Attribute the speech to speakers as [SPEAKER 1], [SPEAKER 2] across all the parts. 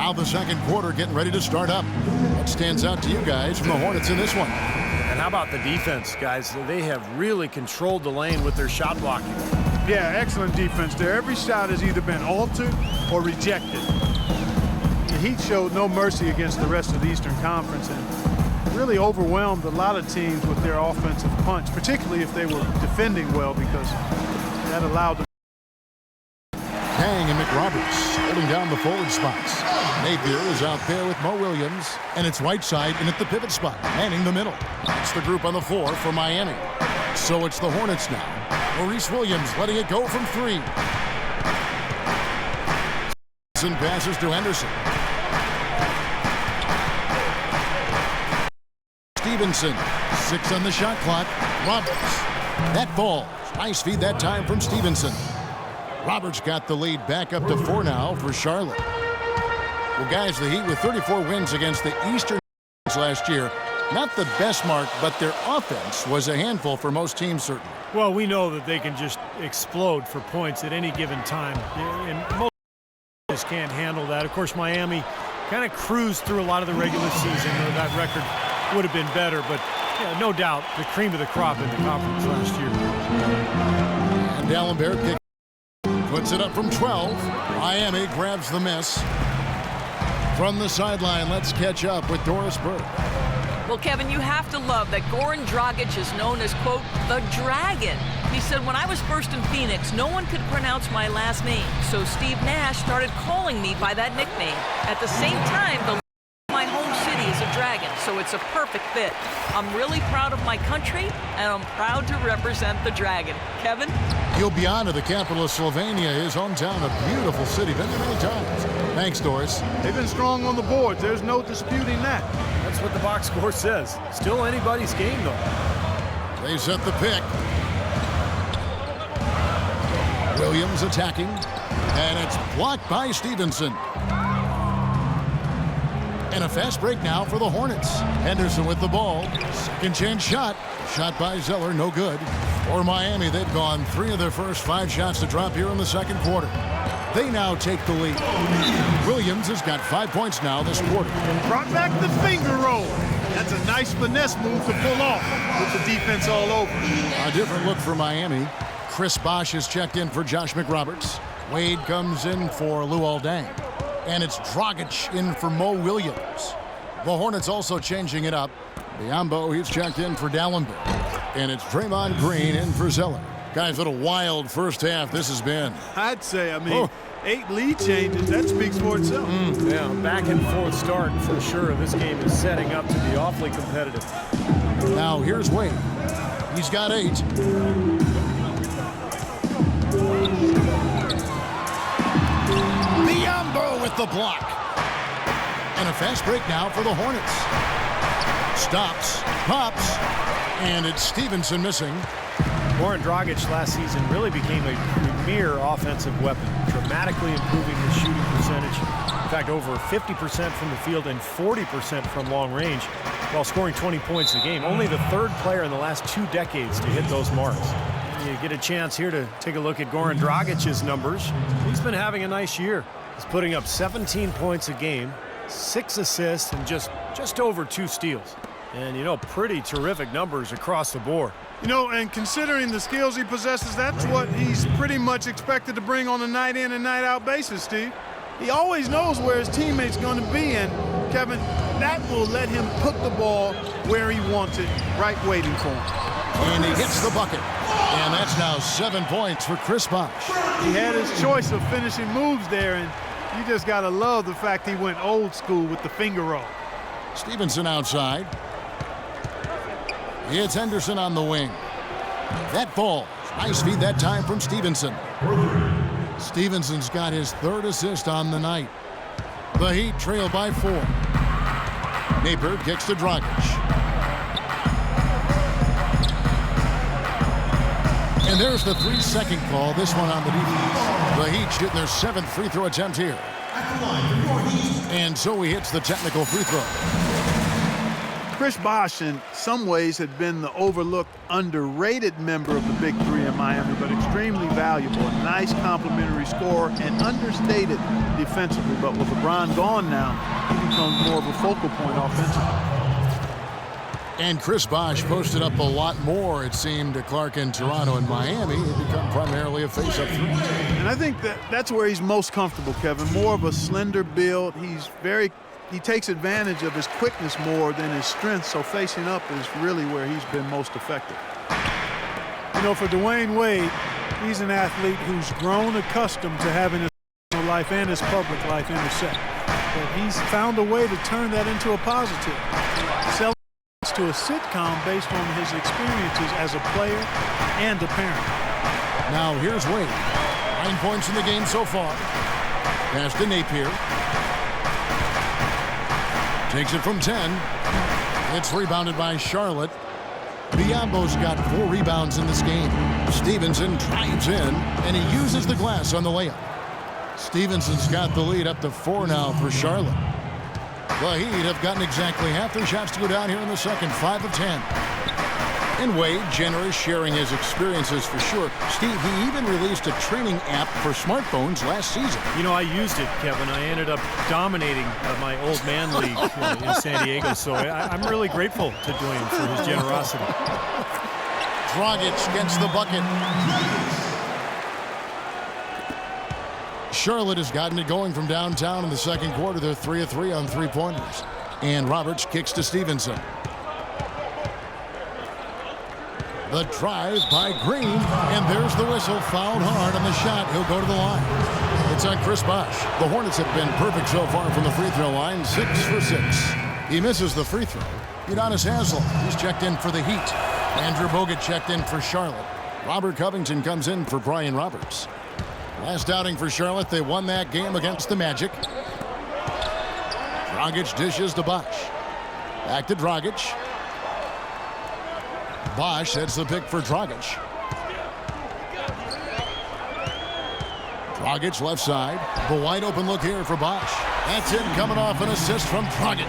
[SPEAKER 1] Now the second quarter getting ready to start up. What stands out to you guys from the Hornets in this one?
[SPEAKER 2] And how about the defense, guys? They have really controlled the lane with their shot blocking.
[SPEAKER 3] Yeah, excellent defense there. Every shot has either been altered or rejected. The Heat showed no mercy against the rest of the Eastern Conference and really overwhelmed a lot of teams with their offensive punch, particularly if they were defending well, because that allowed them.
[SPEAKER 1] Kang and McRoberts holding down the forward spots. Napier is out there with Mo Williams, and it's Whiteside in at the pivot spot, manning the middle. It's the group on the floor for Miami. So it's the Hornets now. Maurice Williams letting it go from three. Passes to Henderson. Stevenson, 6 on the shot clock. Roberts. That falls. Nice feed that time from Stevenson. Roberts got the lead back up to 4 now for Charlotte. Well, guys, the Heat with 34 wins against the Eastern last year. Not the best mark, but their offense was a handful for most teams, certainly.
[SPEAKER 2] Well, we know that they can just explode for points at any given time. And most just can't handle that. Of course, Miami kind of cruised through a lot of the regular season. That record would have been better, but yeah, no doubt the cream of the crop in the conference last year.
[SPEAKER 1] And Dallenberg puts it up from 12. Miami grabs the miss. From the sideline, let's catch up with Doris Burke.
[SPEAKER 4] Well, Kevin, you have to love that Goran Dragic is known as, quote, the Dragon. He said, when I was first in Phoenix, no one could pronounce my last name, so Steve Nash started calling me by that nickname. At the same time, my home city is a Dragon, so it's a perfect fit. I'm really proud of my country, and I'm proud to represent the Dragon. Kevin?
[SPEAKER 1] Ljubljana, the capital of Slovenia, his hometown, a beautiful city. Been there many times. Thanks, Doris.
[SPEAKER 3] They've been strong on the boards. There's no disputing that.
[SPEAKER 2] That's what the box score says. Still anybody's game, though.
[SPEAKER 1] They set the pick. Williams attacking, and it's blocked by Stevenson. And a fast break now for the Hornets. Henderson with the ball. Second chance shot. Shot by Zeller, no good. For Miami, they've gone 3 of their first 5 shots to drop here in the second quarter. They now take the lead. Williams has got 5 points now this quarter.
[SPEAKER 3] Brought back the finger roll. That's a nice finesse move to pull off with the defense all over.
[SPEAKER 1] A different look for Miami. Chris Bosh has checked in for Josh McRoberts. Wade comes in for Luol Deng. And it's Dragic in for Mo Williams. The Hornets also changing it up. Biombo, he's checked in for Dallenberg. And it's Draymond Green in for Zeller. Guys, what a wild first half this has been.
[SPEAKER 3] I'd say, 8 lead changes, that speaks for itself.
[SPEAKER 2] Yeah, back and forth start for sure. This game is setting up to be awfully competitive.
[SPEAKER 1] Now here's Wade. He's got 8. Biombo with the block. And a fast break now for the Hornets. Stops, pops, and it's Stevenson missing.
[SPEAKER 2] Goran Dragic last season really became a premier offensive weapon, dramatically improving his shooting percentage. In fact, over 50% from the field and 40% from long range, while scoring 20 points a game. Only the 3rd player in the last 2 decades to hit those marks. You get a chance here to take a look at Goran Dragic's numbers. He's been having a nice year. He's putting up 17 points a game, 6 assists, and just over 2 steals. And, pretty terrific numbers across the board.
[SPEAKER 3] And considering the skills he possesses, that's what he's pretty much expected to bring on a night-in and night-out basis, Steve. He always knows where his teammate's going to be, and, Kevin, that will let him put the ball where he wants it, right waiting for him.
[SPEAKER 1] And he hits the bucket. And that's now 7 points for Chris Bosh.
[SPEAKER 3] He had his choice of finishing moves there, and you just got to love the fact he went old school with the finger roll.
[SPEAKER 1] Stevenson outside. It's Henderson on the wing. That ball. Nice feed that time from Stevenson. Stevenson's got his 3rd assist on the night. The Heat trail by 4. Napier kicks to Dragic. And there's the 3-second call. This one on the defense. The Heat shooting their 7th free throw attempt here. And so he hits the technical free throw.
[SPEAKER 3] Chris Bosh, in some ways, had been the overlooked, underrated member of the Big Three in Miami, but extremely valuable. A nice complementary scorer and understated defensively. But with LeBron gone now, he becomes more of a focal point offensively.
[SPEAKER 1] And Chris Bosh posted up a lot more, it seemed, to Clark in Toronto and Miami. He'd become primarily a face-up three.
[SPEAKER 3] And I think that's where he's most comfortable, Kevin. More of a slender build. He takes advantage of his quickness more than his strength, so facing up is really where he's been most effective.
[SPEAKER 2] You know, for Dwayne Wade, he's an athlete who's grown accustomed to having his personal life and his public life intersect. But he's found a way to turn that into a positive. Selling to a sitcom based on his experiences as a player and a parent.
[SPEAKER 1] Now here's Wade. 9 points in the game so far. Pass to Napier. Takes it from 10. It's rebounded by Charlotte. Biombo's got 4 rebounds in this game. Stevenson drives in, and he uses the glass on the layup. Stevenson's got the lead up to 4 now for Charlotte. The Heat have gotten exactly half their shots to go down here in the second, 5 of 10. And Wade, generous, sharing his experiences for sure. Steve, he even released a training app for smartphones last season.
[SPEAKER 2] You know, I used it, Kevin. I ended up dominating my old man league in San Diego, so I'm really grateful to Dwayne for his generosity.
[SPEAKER 1] Dragic gets the bucket. Charlotte has gotten it going from downtown in the second quarter. They're 3 of 3 on three-pointers. And Roberts kicks to Stevenson. The drive by Green, and there's the whistle. Fouled hard on the shot. He'll go to the line. It's on Chris Bosh. The Hornets have been perfect so far from the free throw line, 6 for 6. He misses the free throw. Udonis Haslem, he's checked in for the Heat. Andrew Bogut checked in for Charlotte. Robert Covington comes in for Brian Roberts. Last outing for Charlotte, they won that game against the Magic. Dragic dishes to Bosh. Back to Dragic. Bosh sets the pick for Dragic. Dragic left side. The wide open look here for Bosh. That's it, coming off an assist from Dragic.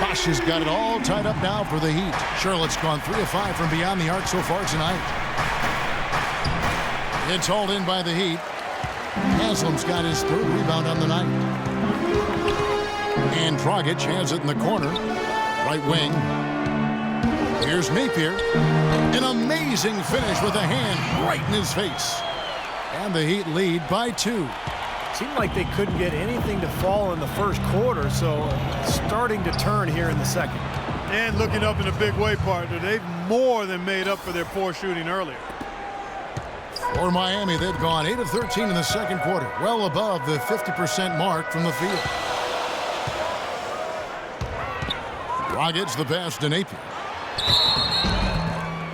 [SPEAKER 1] Bosh has got it all tied up now for the Heat. Charlotte's gone 3 of 5 from beyond the arc so far tonight. It's hauled in by the Heat. Haslam's got his 3rd rebound on the night. And Dragic has it in the corner. Right wing. Here's Napier. An amazing finish with a hand right in his face. And the Heat lead by 2.
[SPEAKER 2] Seemed like they couldn't get anything to fall in the first quarter, so starting to turn here in the second.
[SPEAKER 3] And looking up in a big way, partner. They've more than made up for their poor shooting earlier.
[SPEAKER 1] For Miami, they've gone 8 of 13 in the second quarter, well above the 50% mark from the field. Dragic the pass to Napier.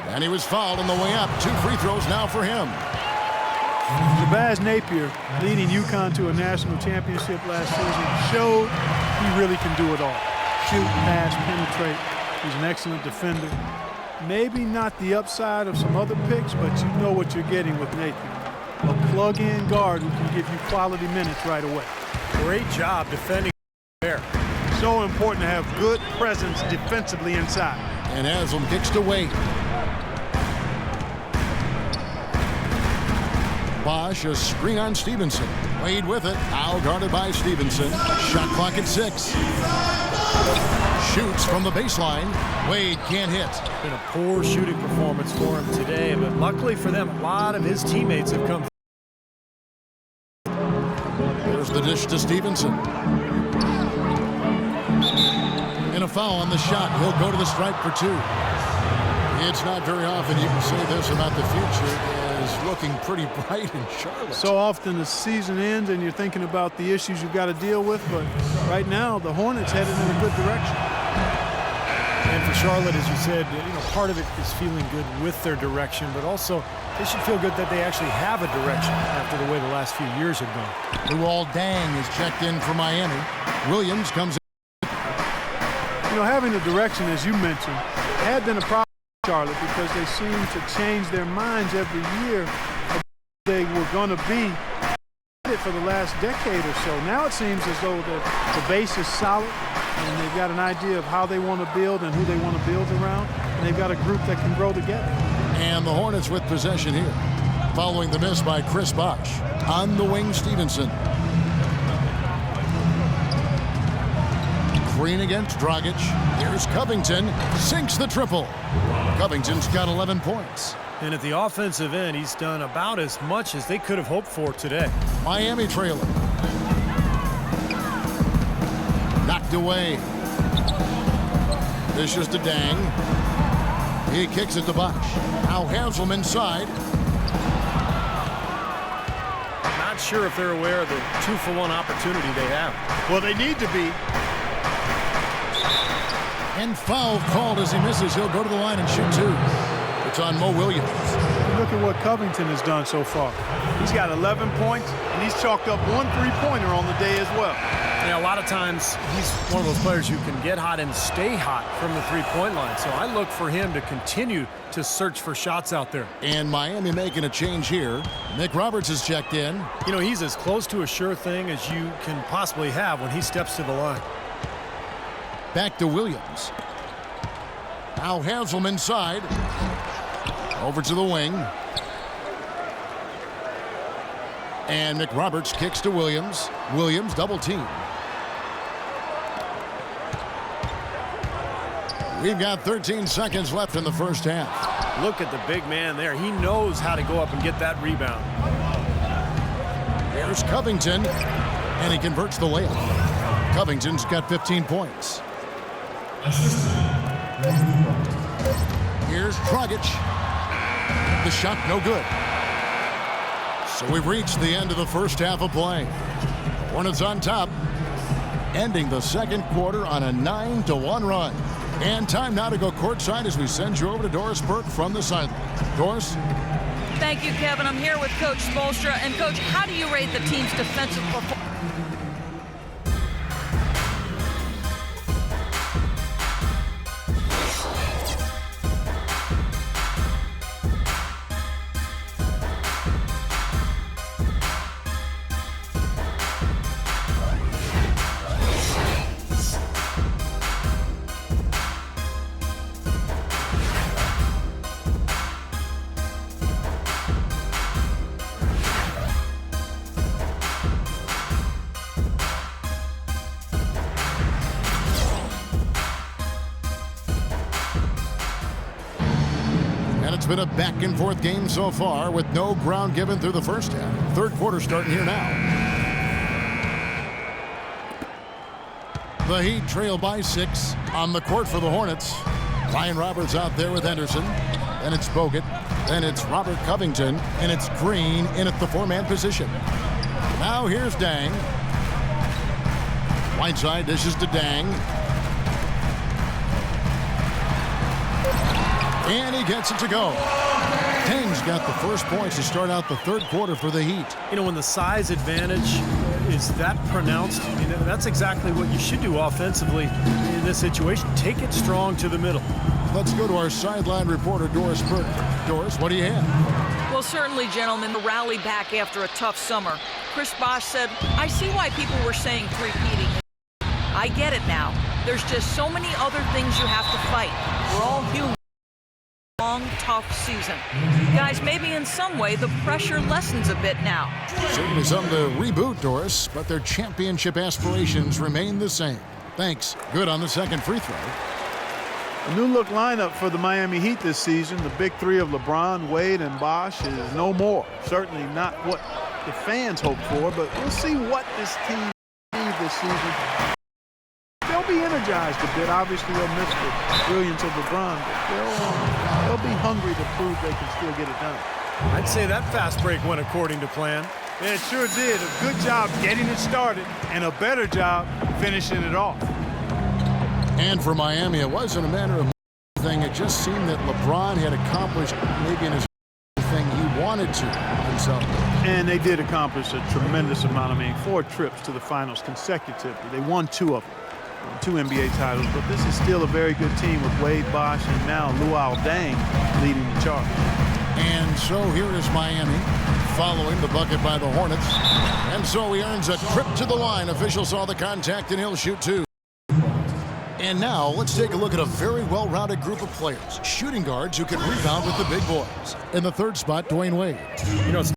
[SPEAKER 1] And he was fouled on the way up. 2 free throws now for him.
[SPEAKER 3] Shabazz Napier, leading UConn to a national championship last season, showed he really can do it all. Shoot, pass, penetrate. He's an excellent defender. Maybe not the upside of some other picks, but you know what you're getting with Napier. A plug-in guard who can give you quality minutes right away.
[SPEAKER 2] Great job defending there.
[SPEAKER 3] So important to have good presence defensively inside.
[SPEAKER 1] And Haslam kicks to Wade. Bosh, a screen on Stevenson. Wade with it. Now guarded by Stevenson. Shot clock at 6. Shoots from the baseline. Wade can't hit.
[SPEAKER 2] Been a poor shooting performance for him today, but luckily for them, a lot of his teammates have come.
[SPEAKER 1] There's the dish to Stevenson. And a foul on the shot. He'll go to the stripe for 2. It's not very often you can say this about the future. Is looking pretty bright in Charlotte.
[SPEAKER 3] So often the season ends and you're thinking about the issues you've got to deal with, but right now the Hornets headed in a good direction.
[SPEAKER 2] And for Charlotte, as you said, part of it is feeling good with their direction, but also they should feel good that they actually have a direction after the way the last few years have gone.
[SPEAKER 1] Luol Deng is checked in for Miami. Williams comes in.
[SPEAKER 3] Having a direction, as you mentioned, had been a problem for Charlotte because they seem to change their minds every year of what they were going to be for the last decade or so. Now it seems as though the base is solid. and they've got an idea of how they want to build and who they want to build around, and they've got a group that can grow together.
[SPEAKER 1] And the Hornets with possession here, following the miss by Chris Bosh. On the wing, Stevenson. Green against Dragic. Here's Covington. Sinks the triple. Covington's got 11 points.
[SPEAKER 2] And at the offensive end, he's done about as much as they could have hoped for today.
[SPEAKER 1] Miami trailing. Knocked away. Vicious to Dang. He kicks it to Bosh. Now Haslem inside.
[SPEAKER 2] Not sure if they're aware of the 2-for-1 opportunity they have.
[SPEAKER 3] Well, they need to be.
[SPEAKER 1] And foul called as he misses. He'll go to the line and shoot two. It's on Mo Williams.
[SPEAKER 3] Look at what Covington has done so far. He's got 11 points, and he's chalked up 1 3-pointer on the day as well.
[SPEAKER 2] Yeah, a lot of times he's one of those players who can get hot and stay hot from the three-point line. So I look for him to continue to search for shots out there.
[SPEAKER 1] And Miami making a change here. Nick Roberts has checked in.
[SPEAKER 2] You know, he's as close to a sure thing as you can possibly have when he steps to the line.
[SPEAKER 1] Back to Williams. Now Haslem inside. Over to the wing. And Nick Roberts kicks to Williams. Williams double team. We've got 13 seconds left in the first half.
[SPEAKER 2] Look at the big man there. He knows how to go up and get that rebound.
[SPEAKER 1] Here's Covington. And he converts the layup. Covington's got 15 points. Here's Dragic. The shot no good. So we've reached the end of the first half of play. Hornets on top, ending the second quarter on a 9-1 run. And time now to go courtside as we send you over to Doris Burke from the sideline. Doris?
[SPEAKER 4] Thank you, Kevin. I'm here with Coach Spoelstra. And, Coach, how do you rate the team's defensive performance?
[SPEAKER 1] It's been a back-and-forth game so far with no ground given through the first half. Third quarter starting here now. The Heat trail by 6 on the court for the Hornets. Ryan Roberts out there with Henderson. Then it's Bogut. Then it's Robert Covington. And it's Green in at the 4-man position. Now here's Dang. Whiteside dishes to Dang. And he gets it to go. Dang's got the first points to start out the third quarter for the Heat.
[SPEAKER 2] You know, when the size advantage is that pronounced, I mean, that's exactly what you should do offensively in this situation. Take it strong to the middle.
[SPEAKER 1] Let's go to our sideline reporter, Doris Burke. Doris, what do you have?
[SPEAKER 4] Well, certainly, gentlemen, the rally back after a tough summer. Chris Bosh said, I see why people were saying three-peating. I get it now. There's just so many other things you have to fight. We're all human. Long, tough season. Guys, maybe in some way the pressure lessens a bit now.
[SPEAKER 1] Certainly something to reboot, Doris, but their championship aspirations remain the same. Thanks. Good on the second free throw.
[SPEAKER 3] A new look lineup for the Miami Heat this season. The big three of LeBron, Wade, and Bosh is no more. Certainly not what the fans hoped for, but we'll see what this team needs this season. They'll be energized a bit. Obviously, they'll miss the brilliance of LeBron, but they'll be hungry to prove they can still get it done.
[SPEAKER 2] I'd say that fast break went according to plan.
[SPEAKER 3] Yeah, it sure did. A good job getting it started and a better job finishing it off.
[SPEAKER 1] And for Miami, it wasn't a matter of thing. It just seemed that LeBron had accomplished maybe in his thing he wanted to himself.
[SPEAKER 3] And they did accomplish a tremendous amount. I mean, 4 trips to the finals consecutively. They won 2 of them. 2 NBA titles, but this is still a very good team with Wade, Bosh, and now Luol Deng leading the charge.
[SPEAKER 1] And so here is Miami following the bucket by the Hornets. And so he earns a trip to the line. Official saw the contact and he'll shoot 2. And now let's take a look at a very well-rounded group of players. Shooting guards who can rebound with the big boys. In the third spot, Dwayne Wade.
[SPEAKER 2] You know,